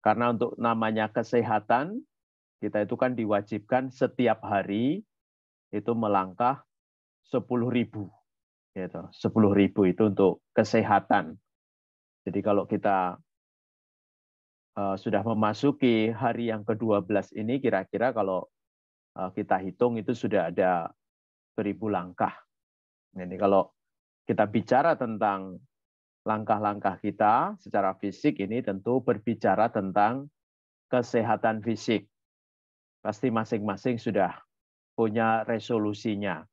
Karena untuk namanya kesehatan, kita itu kan diwajibkan setiap hari itu melangkah 10.000. Gitu. 10.000 itu untuk kesehatan. Jadi kalau kita sudah memasuki hari yang ke-12 ini, kira-kira kalau kita hitung itu sudah ada 1.000 langkah. Jadi kalau kita bicara tentang langkah-langkah kita secara fisik, ini tentu berbicara tentang kesehatan fisik. Pasti masing-masing sudah punya resolusinya.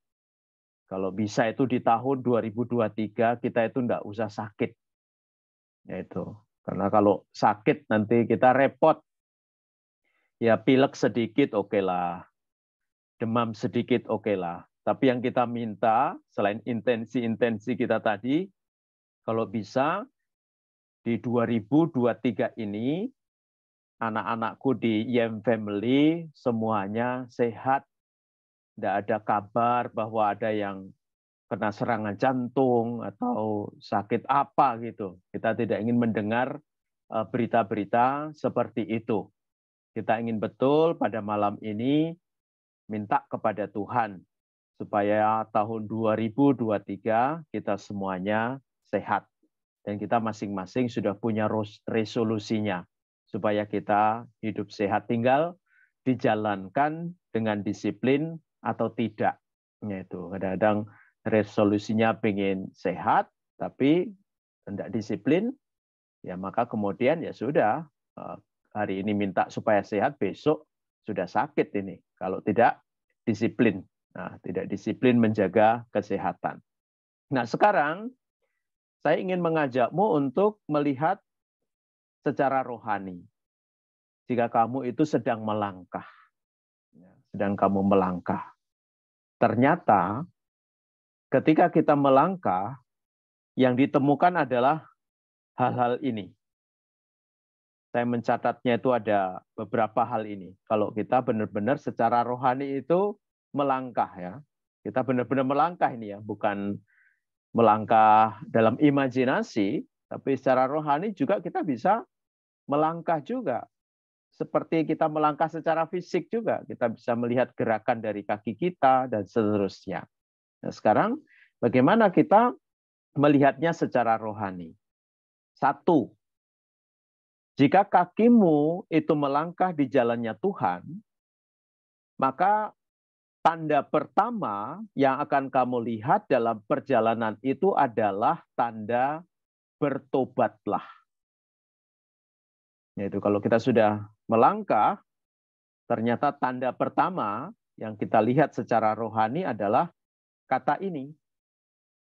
Kalau bisa itu di tahun 2023 kita itu enggak usah sakit. Yaitu. Karena kalau sakit nanti kita repot. Ya pilek sedikit oke lah. Demam sedikit oke lah. Tapi yang kita minta selain intensi-intensi kita tadi, kalau bisa di 2023 ini anak-anakku di YM Family semuanya sehat. Tidak ada kabar bahwa ada yang kena serangan jantung atau sakit apa gitu. Kita tidak ingin mendengar berita-berita seperti itu. Kita ingin betul pada malam ini minta kepada Tuhan supaya tahun 2023 kita semuanya sehat. Dan kita masing-masing sudah punya resolusinya supaya kita hidup sehat. Tinggal dijalankan dengan disiplin atau tidak. Yaitu kadang-kadang resolusinya pengen sehat, tapi tidak disiplin, ya maka kemudian ya sudah, hari ini minta supaya sehat, besok sudah sakit ini. Kalau tidak disiplin. Nah, tidak disiplin menjaga kesehatan. Nah, sekarang saya ingin mengajakmu untuk melihat secara rohani. Jika kamu itu sedang melangkah, sedang kamu melangkah. Ternyata ketika kita melangkah, yang ditemukan adalah hal-hal ini. Saya mencatatnya itu ada beberapa hal ini. Kalau kita benar-benar secara rohani itu melangkah ya. Kita benar-benar melangkah ini ya, bukan melangkah dalam imajinasi, tapi secara rohani juga kita bisa melangkah juga. Seperti kita melangkah secara fisik juga, kita bisa melihat gerakan dari kaki kita dan seterusnya. Nah, sekarang bagaimana kita melihatnya secara rohani? Satu, jika kakimu itu melangkah di jalannya Tuhan, maka tanda pertama yang akan kamu lihat dalam perjalanan itu adalah tanda bertobatlah. Yaitu kalau kita sudah melangkah, ternyata tanda pertama yang kita lihat secara rohani adalah kata ini,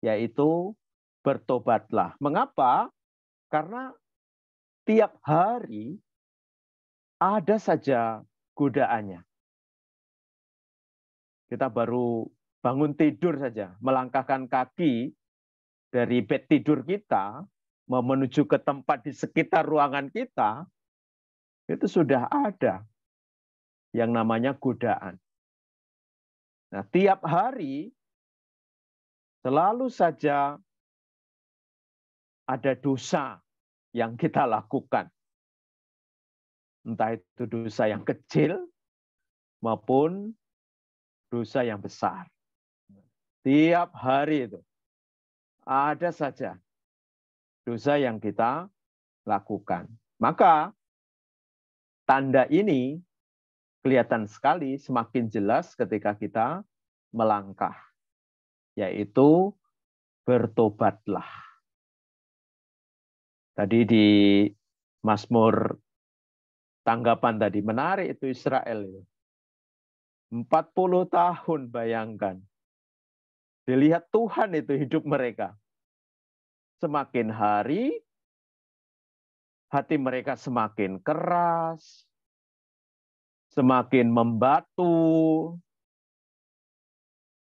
yaitu bertobatlah. Mengapa? Karena tiap hari ada saja godaannya. Kita baru bangun tidur saja, melangkahkan kaki dari bed tidur kita, mau menuju ke tempat di sekitar ruangan kita, itu sudah ada yang namanya godaan. Nah, tiap hari selalu saja ada dosa yang kita lakukan. Entah itu dosa yang kecil maupun dosa yang besar. Tiap hari itu ada saja dosa yang kita lakukan. Maka tanda ini kelihatan sekali semakin jelas ketika kita melangkah, yaitu bertobatlah. Tadi di Mazmur tanggapan tadi menarik itu Israel itu. 40 tahun bayangkan. Dilihat Tuhan itu hidup mereka. Semakin hari hati mereka semakin keras, semakin membatu,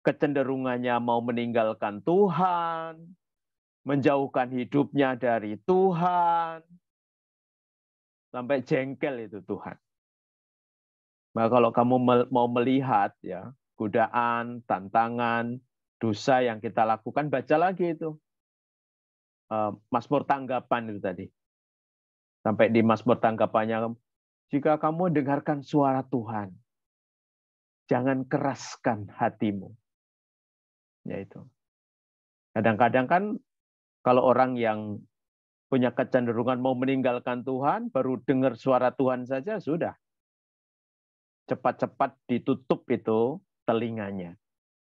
kecenderungannya mau meninggalkan Tuhan, menjauhkan hidupnya dari Tuhan, sampai jengkel itu Tuhan. Nah, kalau kamu mau melihat ya godaan, tantangan, dosa yang kita lakukan, baca lagi itu Mazmur tanggapan itu tadi. Sampai di Mazmur tanggapannya, jika kamu dengarkan suara Tuhan, jangan keraskan hatimu. Yaitu. Kadang-kadang kan kalau orang yang punya kecenderungan mau meninggalkan Tuhan, baru dengar suara Tuhan saja sudah. Cepat-cepat ditutup itu telinganya.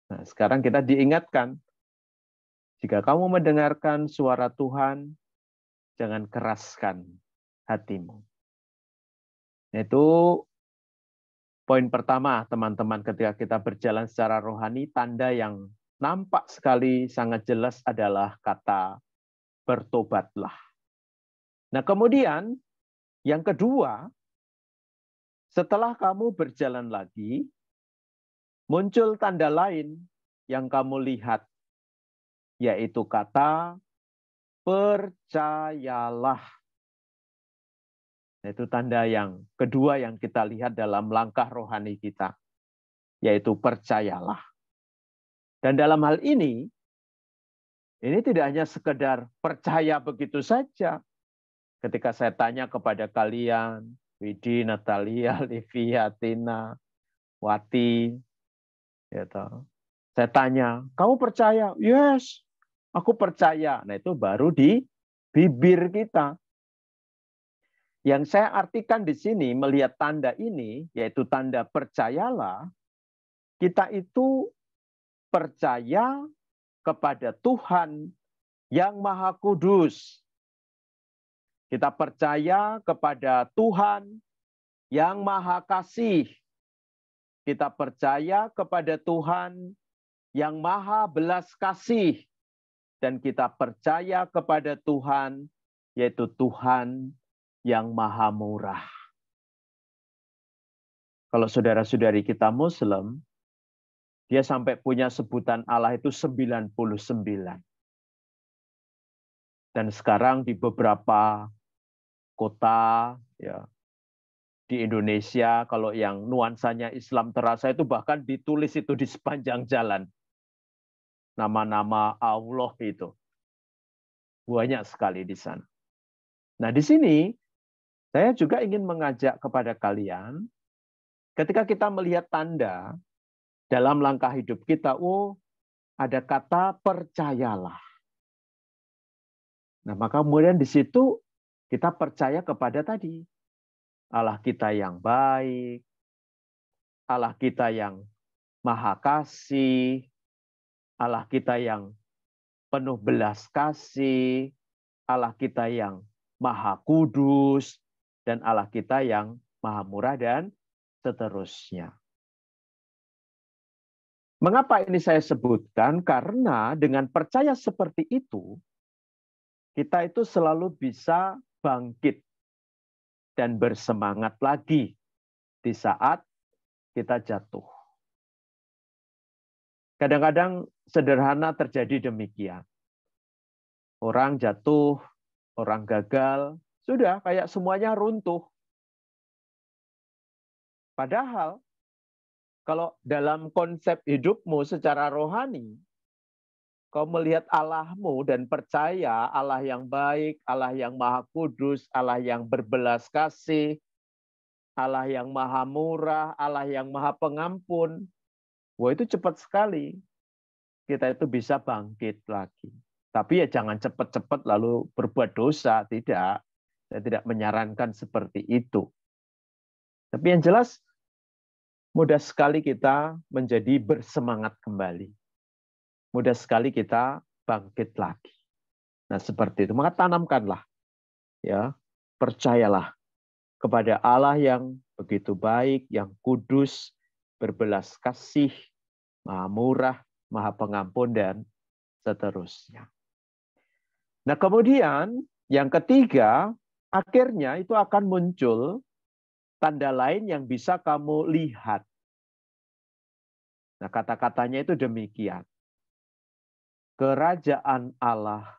Nah, sekarang kita diingatkan, jika kamu mendengarkan suara Tuhan, jangan keraskan hatimu. Itu poin pertama, teman-teman, ketika kita berjalan secara rohani, tanda yang nampak sekali sangat jelas adalah kata bertobatlah. Nah, kemudian yang kedua, setelah kamu berjalan lagi, muncul tanda lain yang kamu lihat, yaitu kata percayalah. Itu tanda yang kedua yang kita lihat dalam langkah rohani kita, yaitu percayalah. Dan dalam hal ini tidak hanya sekedar percaya begitu saja. Ketika saya tanya kepada kalian, Widi, Natalia, Livia, Tina, Wati, gitu. Saya tanya, kamu percaya? Yes, aku percaya. Nah, itu baru di bibir kita. Yang saya artikan di sini, melihat tanda ini, yaitu tanda percayalah, kita itu percaya kepada Tuhan yang Maha Kudus. Kita percaya kepada Tuhan yang Maha Kasih. Kita percaya kepada Tuhan yang Maha Belas Kasih. Dan kita percaya kepada Tuhan, yaitu Tuhan yang Maha Murah. Kalau saudara-saudari kita Muslim, dia sampai punya sebutan Allah itu 99. Dan sekarang di beberapa kota, ya, di Indonesia, kalau yang nuansanya Islam terasa itu bahkan ditulis itu di sepanjang jalan. Nama-nama Allah itu. Banyak sekali di sana. Nah, di sini saya juga ingin mengajak kepada kalian, ketika kita melihat tanda dalam langkah hidup kita, ada kata percayalah. Nah, maka kemudian di situ kita percaya kepada tadi. Allah kita yang baik, Allah kita yang Maha Kasih, Allah kita yang penuh belas kasih, Allah kita yang Maha Kudus, dan Allah kita yang Maha Murah, dan seterusnya. Mengapa ini saya sebutkan? Karena dengan percaya seperti itu, kita itu selalu bisa bangkit dan bersemangat lagi di saat kita jatuh. Kadang-kadang sederhana terjadi demikian. Orang jatuh, orang gagal, sudah kayak semuanya runtuh. Padahal kalau dalam konsep hidupmu secara rohani, kau melihat Allahmu dan percaya Allah yang baik, Allah yang Maha Kudus, Allah yang berbelas kasih, Allah yang Maha Murah, Allah yang Maha Pengampun. Wah, itu cepat sekali. Kita itu bisa bangkit lagi. Tapi ya jangan cepat-cepat lalu berbuat dosa. Tidak. Saya tidak menyarankan seperti itu. Tapi yang jelas, mudah sekali kita menjadi bersemangat kembali. Mudah sekali kita bangkit lagi. Nah, seperti itu. Maka tanamkanlah, ya, percayalah kepada Allah yang begitu baik, yang kudus, berbelas kasih, Maha Murah, Maha Pengampun, dan seterusnya. Nah, kemudian yang ketiga, akhirnya itu akan muncul tanda lain yang bisa kamu lihat. Nah, kata-katanya itu demikian. Kerajaan Allah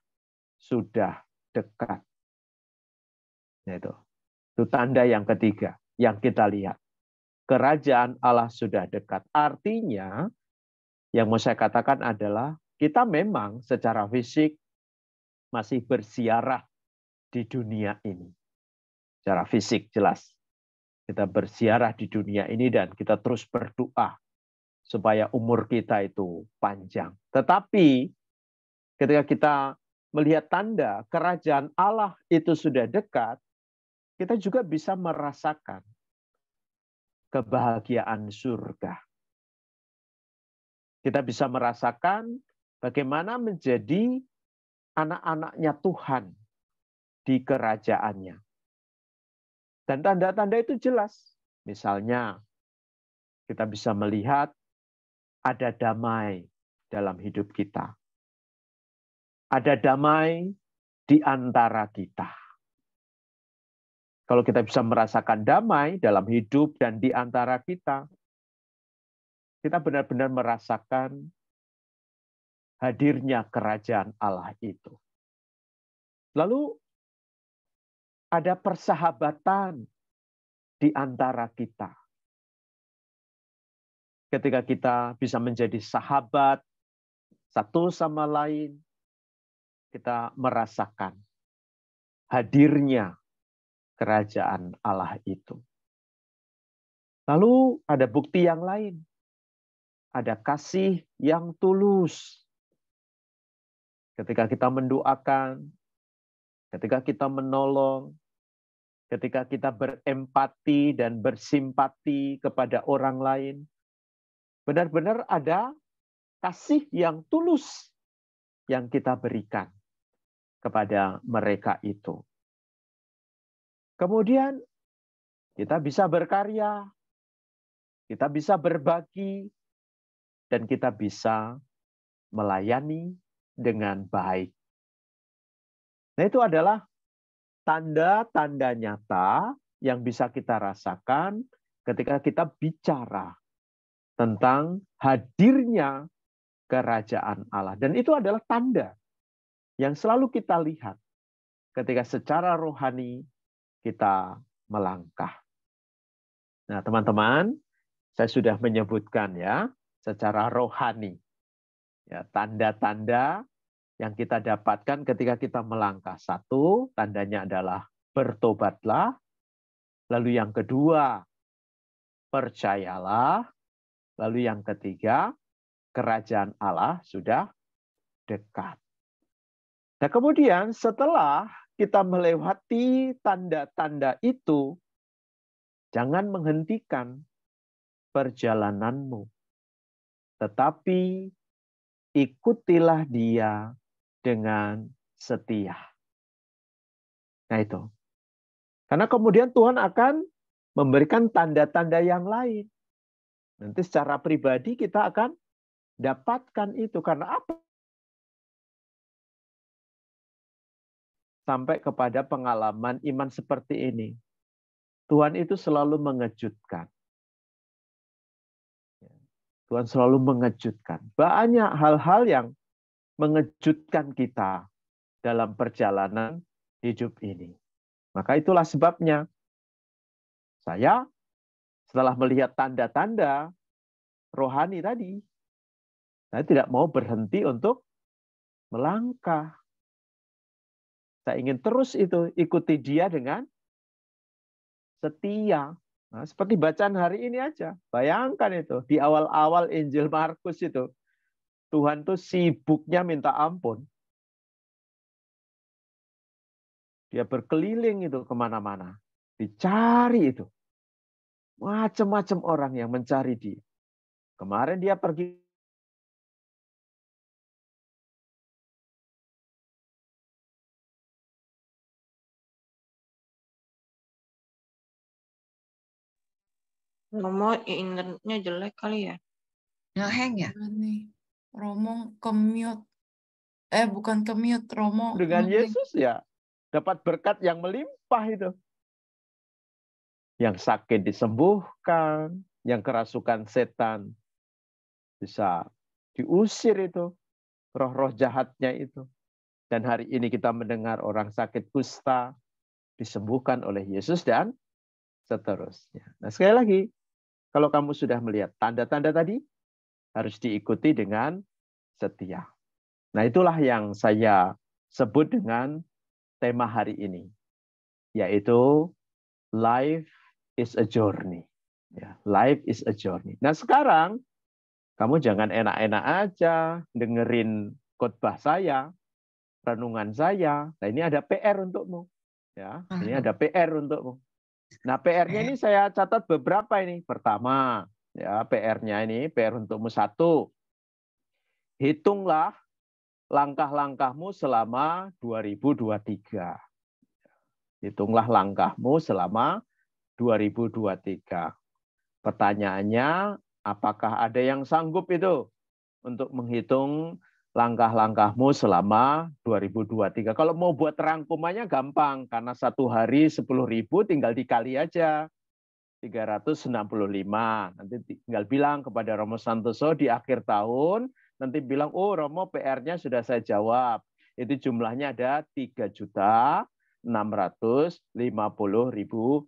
sudah dekat. Nah, itu tanda yang ketiga yang kita lihat. Kerajaan Allah sudah dekat. Artinya, yang mau saya katakan adalah kita memang secara fisik masih bersiarah di dunia ini. secara fisik jelas. Kita berziarah di dunia ini dan kita terus berdoa supaya umur kita itu panjang. Tetapi ketika kita melihat tanda kerajaan Allah itu sudah dekat, kita juga bisa merasakan kebahagiaan surga. Kita bisa merasakan bagaimana menjadi anak-anaknya Tuhan di kerajaannya. Dan tanda-tanda itu jelas. Misalnya, kita bisa melihat ada damai dalam hidup kita. Ada damai di antara kita. Kalau kita bisa merasakan damai dalam hidup dan di antara kita benar-benar merasakan hadirnya kerajaan Allah itu. Lalu ada persahabatan di antara kita. Ketika kita bisa menjadi sahabat satu sama lain, kita merasakan hadirnya kerajaan Allah itu. Lalu ada bukti yang lain. Ada kasih yang tulus. Ketika kita mendoakan, ketika kita menolong, ketika kita berempati dan bersimpati kepada orang lain, benar-benar ada kasih yang tulus yang kita berikan kepada mereka itu. Kemudian kita bisa berkarya, kita bisa berbagi, dan kita bisa melayani dengan baik. Nah, itu adalah tanda-tanda nyata yang bisa kita rasakan ketika kita bicara tentang hadirnya kerajaan Allah. Dan itu adalah tanda yang selalu kita lihat ketika secara rohani kita melangkah. Nah, teman-teman, saya sudah menyebutkan ya, secara rohani. Ya, tanda-tanda yang kita dapatkan ketika kita melangkah. Satu, tandanya adalah bertobatlah. Lalu yang kedua, percayalah. Lalu yang ketiga, kerajaan Allah sudah dekat. Nah, kemudian setelah kita melewati tanda-tanda itu, jangan menghentikan perjalananmu. Tetapi ikutilah dia dengan setia. Nah itu. Karena kemudian Tuhan akan memberikan tanda-tanda yang lain. Nanti secara pribadi kita akan dapatkan itu. Karena apa? Sampai kepada pengalaman iman seperti ini. Tuhan itu selalu mengejutkan. Tuhan selalu mengejutkan. Banyak hal-hal yang mengejutkan kita dalam perjalanan hidup ini. Maka itulah sebabnya saya setelah melihat tanda-tanda rohani tadi, saya tidak mau berhenti untuk melangkah. Saya ingin terus itu ikuti dia dengan setia. Nah, seperti bacaan hari ini aja. Bayangkan itu, di awal-awal Injil Markus itu, Tuhan tuh sibuknya minta ampun. Dia berkeliling itu kemana-mana. Dicari itu. Macam-macam orang yang mencari dia. Kemarin dia pergi Romo internetnya jelek kali ya? Ngeheng ya? Nih, Romo ke-mute. Bukan ke-mute, Romo dengan nge-lag. Yesus ya. Dapat berkat yang melimpah itu. Yang sakit disembuhkan, yang kerasukan setan bisa diusir itu, roh-roh jahatnya itu. Dan hari ini kita mendengar orang sakit kusta disembuhkan oleh Yesus dan seterusnya. Nah, sekali lagi, kalau kamu sudah melihat tanda-tanda tadi, harus diikuti dengan setia. Nah, itulah yang saya sebut dengan tema hari ini, yaitu life is a journey. Ya, life is a journey. Nah sekarang kamu jangan enak-enak aja dengerin khotbah saya, renungan saya. Nah ini ada PR untukmu. Ya, ini ada PR untukmu. Nah PR-nya ini saya catat beberapa ini. Pertama, ya PR-nya ini PR untukmu 1. Hitunglah langkah-langkahmu selama 2023. Hitunglah langkahmu selama 2023. Pertanyaannya, apakah ada yang sanggup itu untuk menghitung langkah-langkahmu selama 2023? Kalau mau buat rangkumannya gampang, karena 1 hari 10.000 tinggal dikali aja. 365. Nanti tinggal bilang kepada Romo Santoso di akhir tahun, nanti bilang, oh Romo PR-nya sudah saya jawab. Itu jumlahnya ada 3.650.000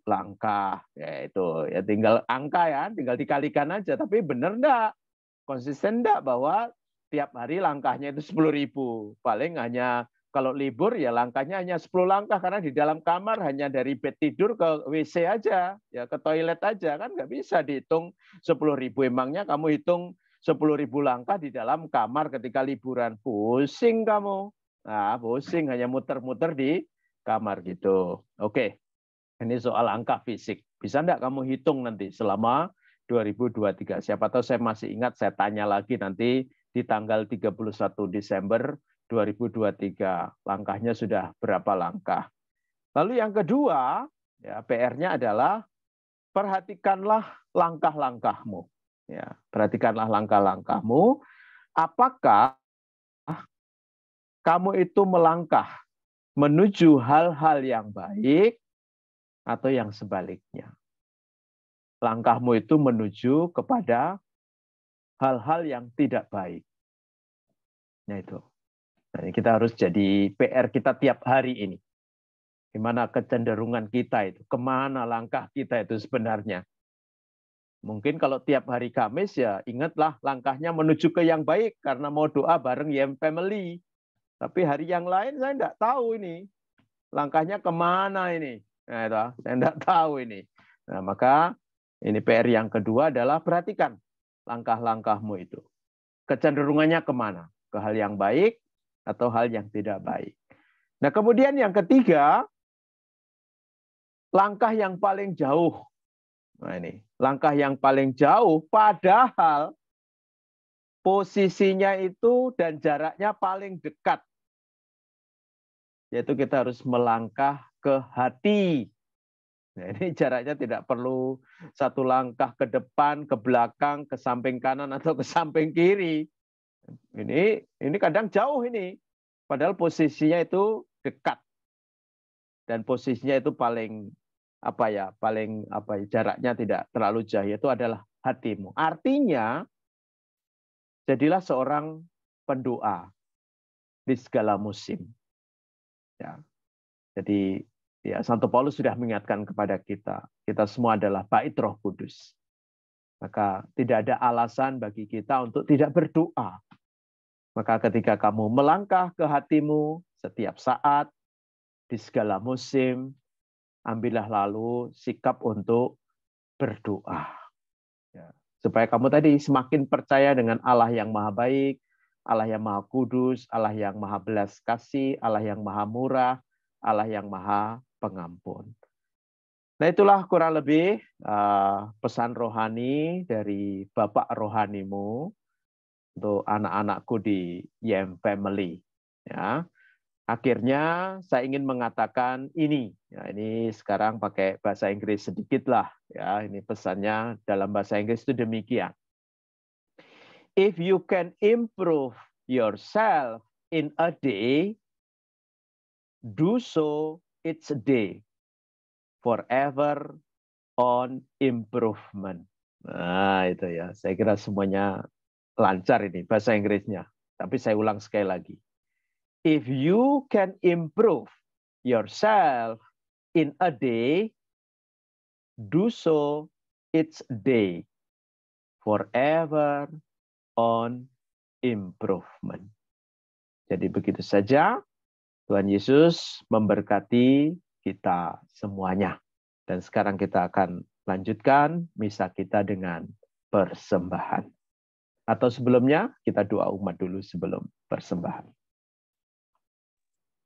langkah. Ya itu ya tinggal angka ya, tinggal dikalikan aja. Tapi benar enggak? Konsisten enggak bahwa tiap hari langkahnya itu 10.000? Paling hanya kalau libur ya langkahnya hanya 10 langkah karena di dalam kamar hanya dari bed tidur ke WC aja, ya ke toilet aja kan nggak bisa dihitung 10.000. Emangnya kamu hitung 10.000 langkah di dalam kamar ketika liburan, pusing kamu. Nah, pusing hanya muter-muter di kamar gitu. Oke, ini soal angka fisik. Bisa enggak kamu hitung nanti selama 2023? Siapa tahu saya masih ingat, saya tanya lagi nanti di tanggal 31 Desember 2023. Langkahnya sudah berapa langkah? Lalu yang kedua, ya PR-nya adalah perhatikanlah langkah-langkahmu. Ya, perhatikanlah langkah-langkahmu. Apakah kamu itu melangkah menuju hal-hal yang baik atau yang sebaliknya? Langkahmu itu menuju kepada hal-hal yang tidak baik. Nah itu. Nah, kita harus jadi PR kita tiap hari ini. Gimana kecenderungan kita itu, kemana langkah kita itu sebenarnya. Mungkin kalau tiap hari Kamis ya ingatlah langkahnya menuju ke yang baik karena mau doa bareng YM Family. Tapi hari yang lain saya enggak tahu ini. Langkahnya kemana ini. Nah, itu, saya enggak tahu ini. Nah, maka ini PR yang kedua adalah perhatikan langkah-langkahmu itu. Kecenderungannya kemana? Ke hal yang baik atau hal yang tidak baik. Nah, kemudian yang ketiga, langkah yang paling jauh. Nah, ini, langkah yang paling jauh padahal posisinya itu dan jaraknya paling dekat. Yaitu kita harus melangkah ke hati. Nah, ini jaraknya tidak perlu 1 langkah ke depan, ke belakang, ke samping kanan atau ke samping kiri. Ini kadang jauh ini. Padahal posisinya itu dekat. Dan posisinya itu paling jaraknya tidak terlalu jauh, itu adalah hatimu. Artinya jadilah seorang pendoa di segala musim. Ya. Jadi ya Santo Paulus sudah mengingatkan kepada kita semua adalah bait Roh Kudus. Maka tidak ada alasan bagi kita untuk tidak berdoa. Maka ketika kamu melangkah ke hatimu setiap saat, di segala musim, ambillah lalu sikap untuk berdoa. Ya. Supaya kamu tadi semakin percaya dengan Allah yang maha baik, Allah yang maha kudus, Allah yang maha belas kasih, Allah yang maha murah, Allah yang maha pengampun. Nah itulah kurang lebih pesan rohani dari Bapak rohanimu untuk anak-anakku di YM Family. Ya. Akhirnya saya ingin mengatakan ini. Ya, ini sekarang pakai bahasa Inggris sedikit lah. Ya, ini pesannya dalam bahasa Inggris itu demikian. If you can improve yourself in a day, do so each day. Forever on improvement. Nah, itu ya. Saya kira semuanya lancar ini bahasa Inggrisnya. Tapi saya ulang sekali lagi. If you can improve yourself in a day, do so each day. Forever on improvement. Jadi begitu saja. Tuhan Yesus memberkati kita semuanya. Dan sekarang kita akan lanjutkan misa kita dengan persembahan. Atau sebelumnya kita doa umat dulu sebelum persembahan.